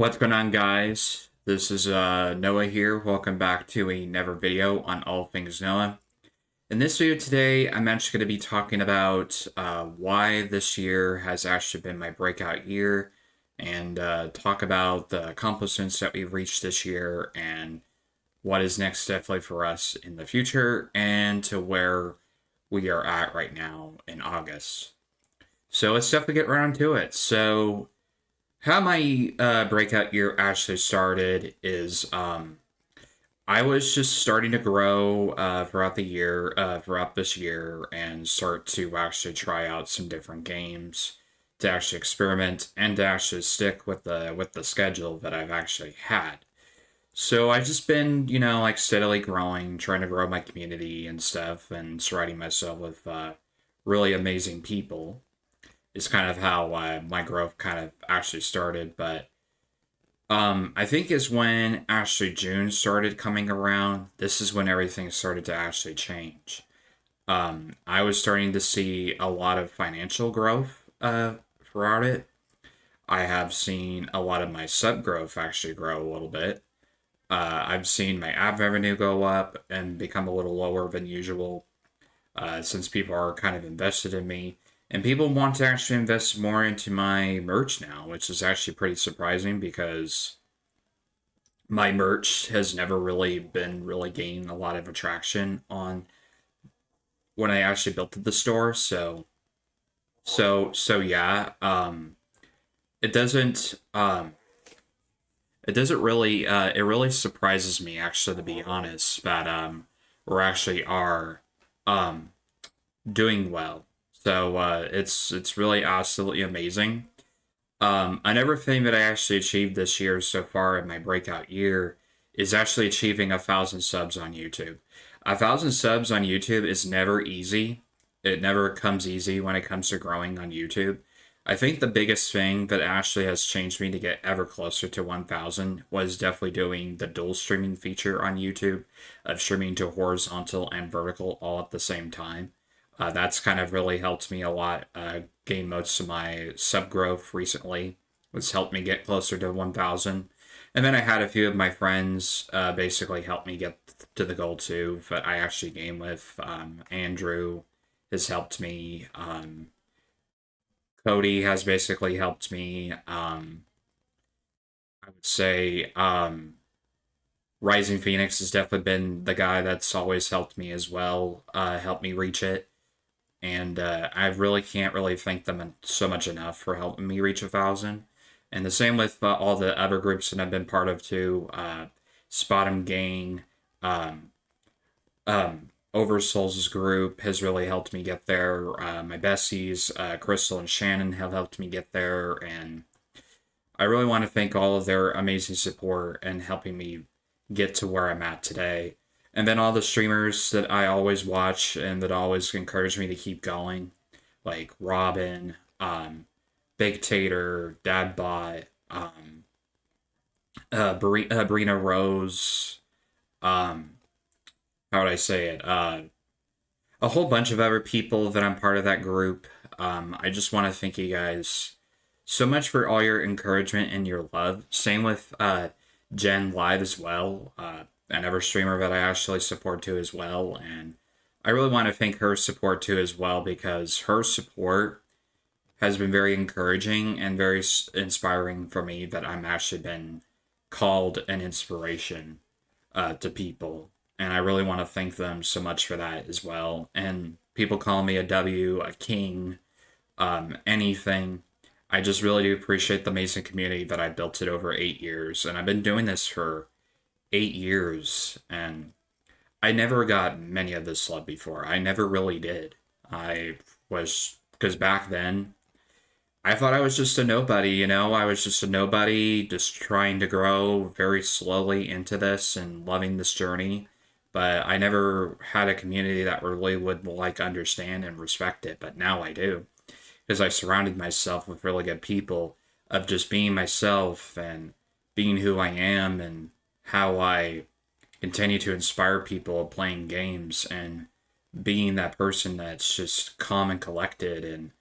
What's going on, guys? This is Noah here. Welcome back to another video on all things Noah. In this video today, I'm actually going to be talking about why this year has actually been my breakout year and talk about the accomplishments that we've reached this year and what is next definitely for us in the future and to where we are at right now in August. So let's definitely get around to it. So how my breakout year actually started is I was just starting to grow throughout the year, throughout this year, and start to actually try out some different games to actually experiment and to actually stick with the schedule that I've actually had. So I've just been, like steadily growing, trying to grow my community and stuff, and surrounding myself with really amazing people is kind of how my growth kind of actually started. But I think is when actually June started coming around. This is when everything started to actually change. I was starting to see a lot of financial growth throughout it. I have seen a lot of my sub growth actually grow a little bit. I've seen my ad revenue go up and become a little lower than usual since people are kind of invested in me. And people want to actually invest more into my merch now, which is actually pretty surprising because my merch has never really been really gaining a lot of attraction on when I actually built the store. So yeah, it doesn't it doesn't really it really surprises me actually, to be honest, that we actually are um doing well. So it's really absolutely amazing. Another thing that I actually achieved this year so far in my breakout year is actually achieving 1,000 subs on YouTube. 1,000 subs on YouTube is never easy. It never comes easy when it comes to growing on YouTube. I think the biggest thing that actually has changed me to get ever closer to 1,000 was definitely doing the dual streaming feature on YouTube of streaming to horizontal and vertical all at the same time. That's kind of really helped me a lot gain most of my sub growth recently. It's helped me get closer to 1,000. And then I had a few of my friends basically help me get to the goal too that I actually game with. Andrew has helped me. Cody has basically helped me. I would say Rising Phoenix has definitely been the guy that's always helped me as well, helped me reach it. And I really can't really thank them so much enough for helping me reach 1,000. And the same with all the other groups that I've been part of too. Spot'em Gang, um, Oversoul's group has really helped me get there. My besties, Crystal and Shannon, have helped me get there, and I really want to thank all of their amazing support and helping me get to where I'm at today. And then all the streamers that I always watch and that always encourage me to keep going, like Robin, Big Tater, Dadbot, Brina Rose, um, how would I say it? A whole bunch of other people that I'm part of that group. I just want to thank you guys so much for all your encouragement and your love. Same with Jen Live as well, another streamer that I actually support too as well. And I really want to thank her support too as well because her support has been very encouraging and very inspiring for me that I'm actually been called an inspiration to people. And I really want to thank them so much for that as well. And people call me a W, a king, anything. I just really do appreciate the amazing community that I built it over 8 years. And I've been doing this for 8 years. And I never got many of this love before. I never really did. I was, because back then, I thought I was just a nobody, I was just a nobody, just trying to grow very slowly into this and loving this journey. But I never had a community that really would like understand and respect it. But now I do because I surrounded myself with really good people of just being myself and being who I am and how I continue to inspire people playing games and being that person that's just calm and collected and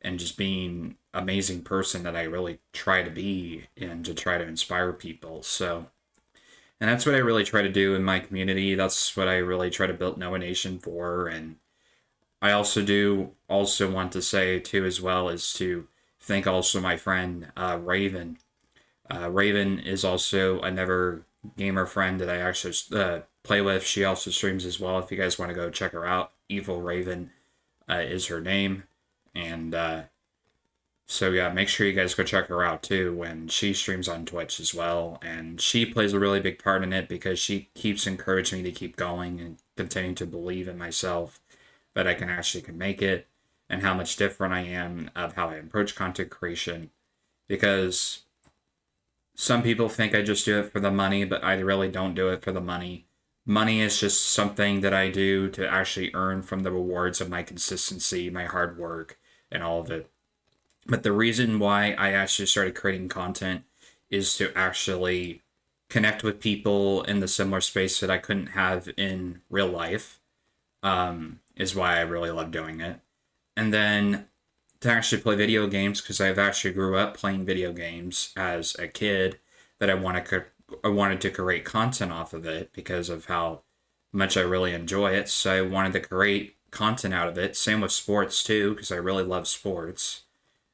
and just being amazing person that I really try to be and to try to inspire people. So, and that's what I really try to do in my community. That's what I really try to build Noah Nation for. And I also do also want to say too as well is to thank also my friend Raven. Raven is also another gamer friend that I actually play with. She also streams as well. If you guys want to go check her out, Evil Raven is her name, and so yeah, make sure you guys go check her out too when she streams on Twitch as well. And she plays a really big part in it because she keeps encouraging me to keep going and continue to believe in myself that I can actually can make it and how much different I am of how I approach content creation. Because some people think I just do it for the money, but I really don't do it for the money. Money is just something that I do to actually earn from the rewards of my consistency, my hard work, and all of it. But the reason why I actually started creating content is to actually connect with people in the similar space that I couldn't have in real life, is why I really love doing it. And then to actually play video games, because I've actually grew up playing video games as a kid, that I wanted to create content off of it because of how much I really enjoy it. So I wanted to create content out of it. Same with sports too, because I really love sports,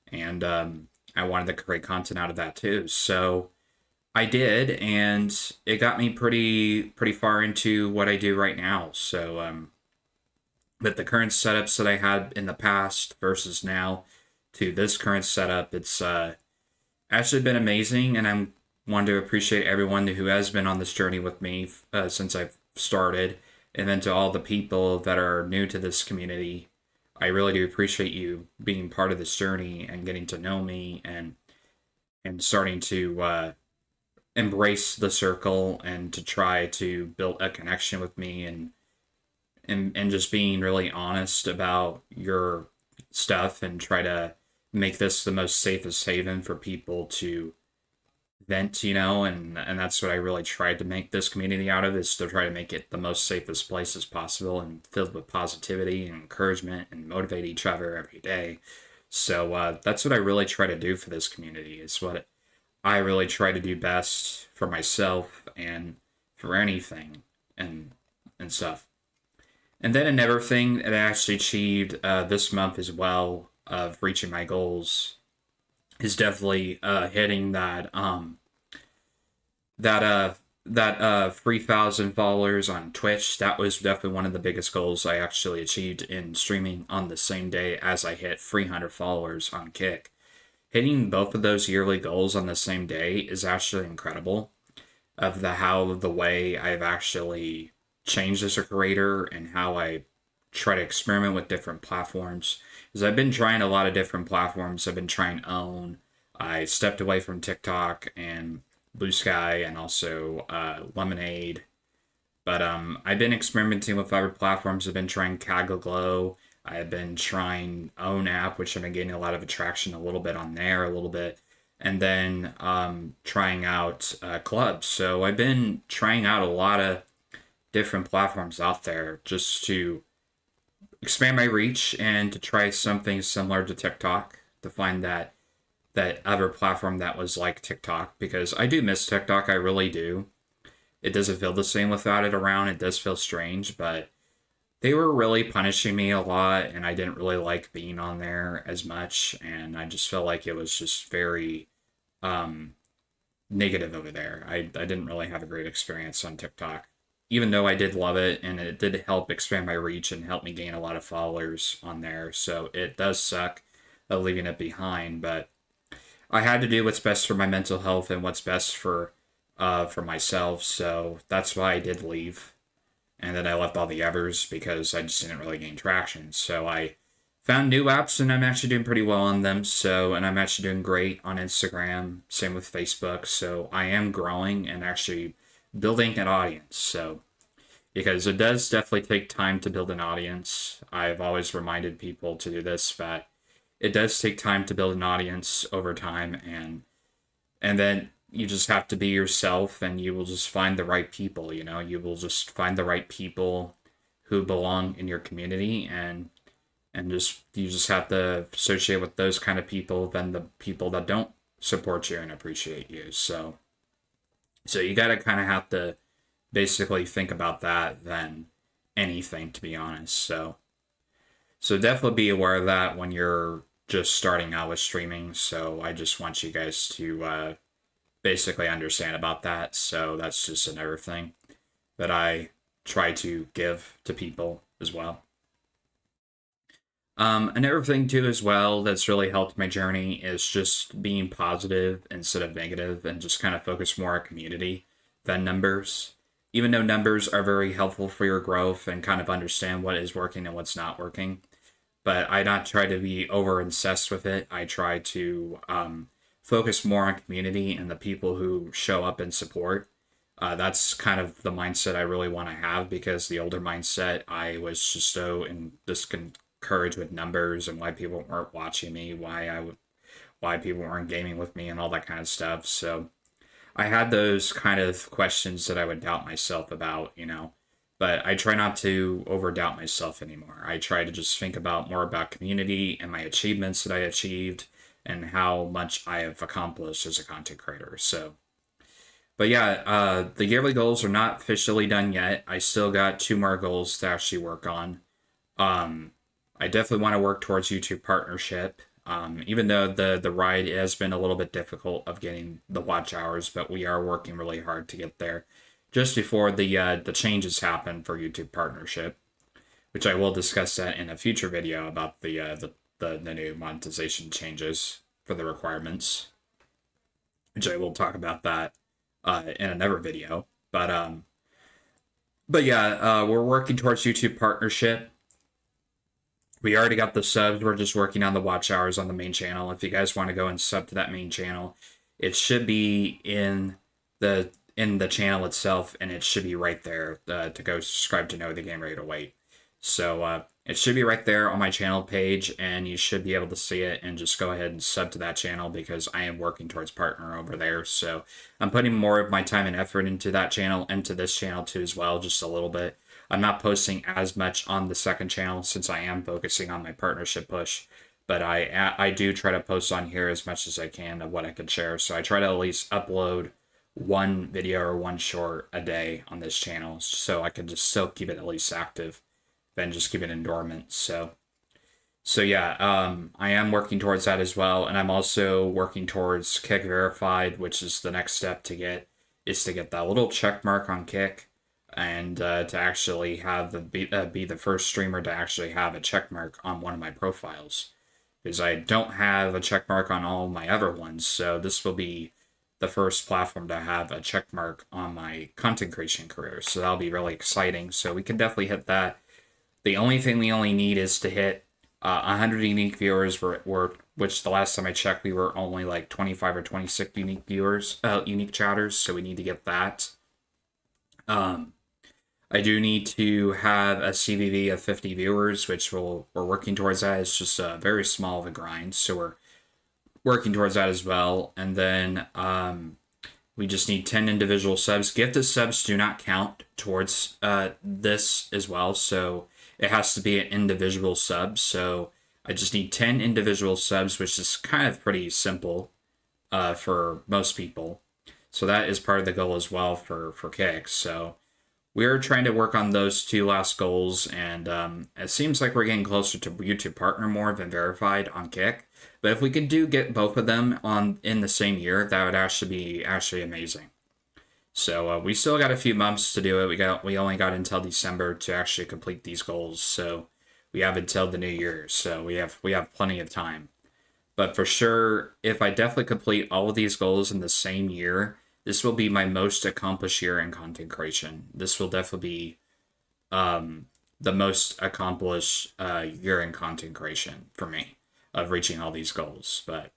and I wanted to create content out of that too. So I did, and it got me pretty far into what I do right now. So with the current setups that I had in the past versus now to this current setup, it's actually been amazing, and I'm one to appreciate everyone who has been on this journey with me since I've started, and then to all the people that are new to this community. I really do appreciate you being part of this journey and getting to know me and starting to embrace the circle and to try to build a connection with me and just being really honest about your stuff and try to make this the most safest haven for people to vent, and that's what I really tried to make this community out of, is to try to make it the most safest place as possible and filled with positivity and encouragement and motivate each other every day. So that's what I really try to do for this community. It's what I really try to do best for myself and for anything and stuff. And then another thing that I actually achieved this month as well of reaching my goals is definitely hitting that uh that 3,000 followers on Twitch. That was definitely one of the biggest goals I actually achieved in streaming on the same day as I hit 300 followers on Kick. Hitting both of those yearly goals on the same day is actually incredible. Of the way I've actually changed as a creator and how I try to experiment with different platforms. Because I've been trying a lot of different platforms. I've been trying OWN. I stepped away from TikTok and Blue Sky and also Lemonade. But I've been experimenting with other platforms. I've been trying Kaggle Glow. I've been trying OWN app, which I've been getting a lot of attraction a little bit on there, a little bit. And then trying out clubs. So I've been trying out a lot of different platforms out there just to expand my reach and to try something similar to TikTok, to find that other platform that was like TikTok, because I do miss TikTok. I really do. It doesn't feel the same without it around. It does feel strange, but they were really punishing me a lot, and I didn't really like being on there as much. And I just felt like it was just very um, negative over there. I didn't really have a great experience on TikTok, even though I did love it, and it did help expand my reach and help me gain a lot of followers on there. So it does suck leaving it behind, but I had to do what's best for my mental health and what's best for myself. So that's why I did leave, and then I left all the others because I just didn't really gain traction. So I found new apps, and I'm actually doing pretty well on them. So, and I'm actually doing great on Instagram. Same with Facebook. So I am growing and actually building an audience. So because it does definitely take time to build an audience. I've always reminded people to do this, but it does take time to build an audience over time, and then you just have to be yourself, and you will just find the right people. You will just find the right people who belong in your community, and just you just have to associate with those kind of people than the people that don't support you and appreciate you. So you got to kind of have to basically think about that than anything, to be honest. So definitely be aware of that when you're just starting out with streaming. So I just want you guys to basically understand about that. So that's just another thing that I try to give to people as well. Another thing too as well that's really helped my journey is just being positive instead of negative and just kind of focus more on community than numbers. Even though numbers are very helpful for your growth and kind of understand what is working and what's not working, but I not try to be over obsessed with it. I try to focus more on community and the people who show up and support. That's kind of the mindset I really want to have, because the older mindset, I was just so discouraged with numbers and why people weren't watching me, why people weren't gaming with me, and all that kind of stuff. So I had those kind of questions that I would doubt myself about, but I try not to over doubt myself anymore. I try to just think about more about community and my achievements that I achieved and how much I have accomplished as a content creator. So, but yeah, the yearly goals are not officially done yet. I still got two more goals to actually work on. Um, I definitely want to work towards YouTube partnership. Even though the ride has been a little bit difficult of getting the watch hours, but we are working really hard to get there. Just before the changes happen for YouTube partnership, which I will discuss that in a future video about the new monetization changes for the requirements, which I will talk about that in another video. But yeah, we're working towards YouTube partnership. We already got the subs. We're just working on the watch hours on the main channel. If you guys want to go and sub to that main channel, it should be in the channel itself, and it should be right there to go subscribe to know the game ready to wait. So it should be right there on my channel page, and you should be able to see it, and just go ahead and sub to that channel, because I am working towards partner over there. So I'm putting more of my time and effort into that channel and to this channel too as well, just a little bit. I'm not posting as much on the second channel since I am focusing on my partnership push, but I do try to post on here as much as I can of what I can share. So I try to at least upload one video or one short a day on this channel, so I can just still keep it at least active than just keep it in dormant. So yeah, I am working towards that as well, and I'm also working towards Kick Verified, which is the next step to get that little check mark on Kick, and to actually have be the first streamer to actually have a check mark on one of my profiles, because I don't have a check mark on all my other ones. So this will be the first platform to have a check mark on my content creation career. So that'll be really exciting. So we can definitely hit that. The only thing we only need is to hit 100 unique viewers, which the last time I checked, we were only like 25 or 26 unique viewers, unique chatters. So we need to get that. I do need to have a CVV of 50 viewers, which we're working towards that. It's just a very small of a grind, so we're working towards that as well. And then we just need 10 individual subs. Gifted subs do not count towards this as well, so it has to be an individual sub. So I just need 10 individual subs, which is kind of pretty simple for most people. So that is part of the goal as well for Kick. So we're trying to work on those two last goals, and it seems like we're getting closer to YouTube partner more than verified on Kick. But if we could get both of them in the same year, that would actually be amazing. So we still got a few months to do it. We only got until December to actually complete these goals. So we have until the new year. So we have plenty of time. But for sure, if I definitely complete all of these goals in the same year, this will be my most accomplished year in content creation. This will definitely be the most accomplished year in content creation for me, of reaching all these goals. But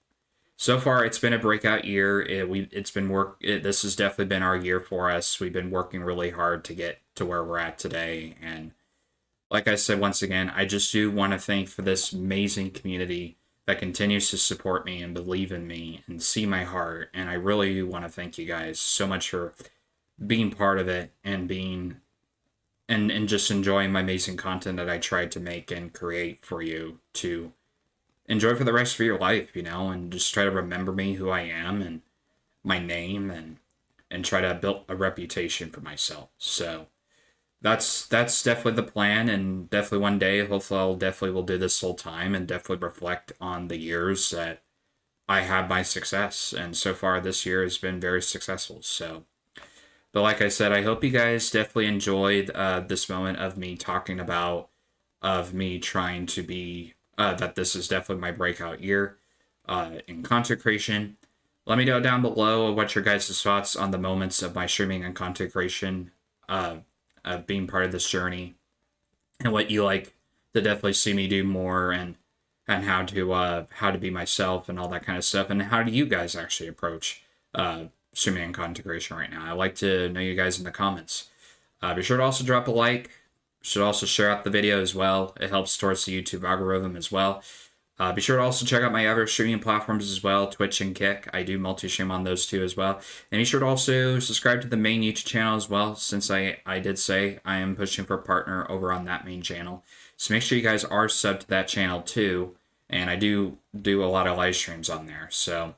so far, it's been a breakout year. This has definitely been our year for us. We've been working really hard to get to where we're at today. And like I said, once again, I just do want to thank for this amazing community that continues to support me and believe in me and see my heart. And I really want to thank you guys so much for being part of it and and just enjoying my amazing content that I try to make and create for you to enjoy for the rest of your life, and just try to remember me, who I am, and my name, and try to build a reputation for myself. So that's definitely the plan, and definitely one day, hopefully, I'll definitely will do this full time and definitely reflect on the years that I had my success. And so far, this year has been very successful. So, but like I said, I hope you guys definitely enjoyed this moment of me talking about of me trying to be that this is definitely my breakout year in content creation. Let me know down below what your guys' thoughts on the moments of my streaming and content creation, of being part of this journey, and what you like to definitely see me do more, and how to be myself and all that kind of stuff, and how do you guys actually approach streaming and content creation right now? I'd like to know you guys in the comments. Be sure to also drop a like. Should also share out the video as well. It helps towards the YouTube algorithm as well. Be sure to also check out my other streaming platforms as well, Twitch and Kick. I do multi-stream on those two as well. And be sure to also subscribe to the main YouTube channel as well, since I did say I am pushing for a partner over on that main channel. So make sure you guys are subbed to that channel too. And I do a lot of live streams on there. So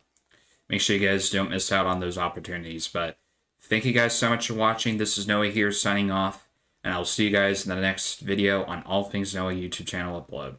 make sure you guys don't miss out on those opportunities. But thank you guys so much for watching. This is Noah here signing off. And I'll see you guys in the next video on All Things Noah YouTube channel upload.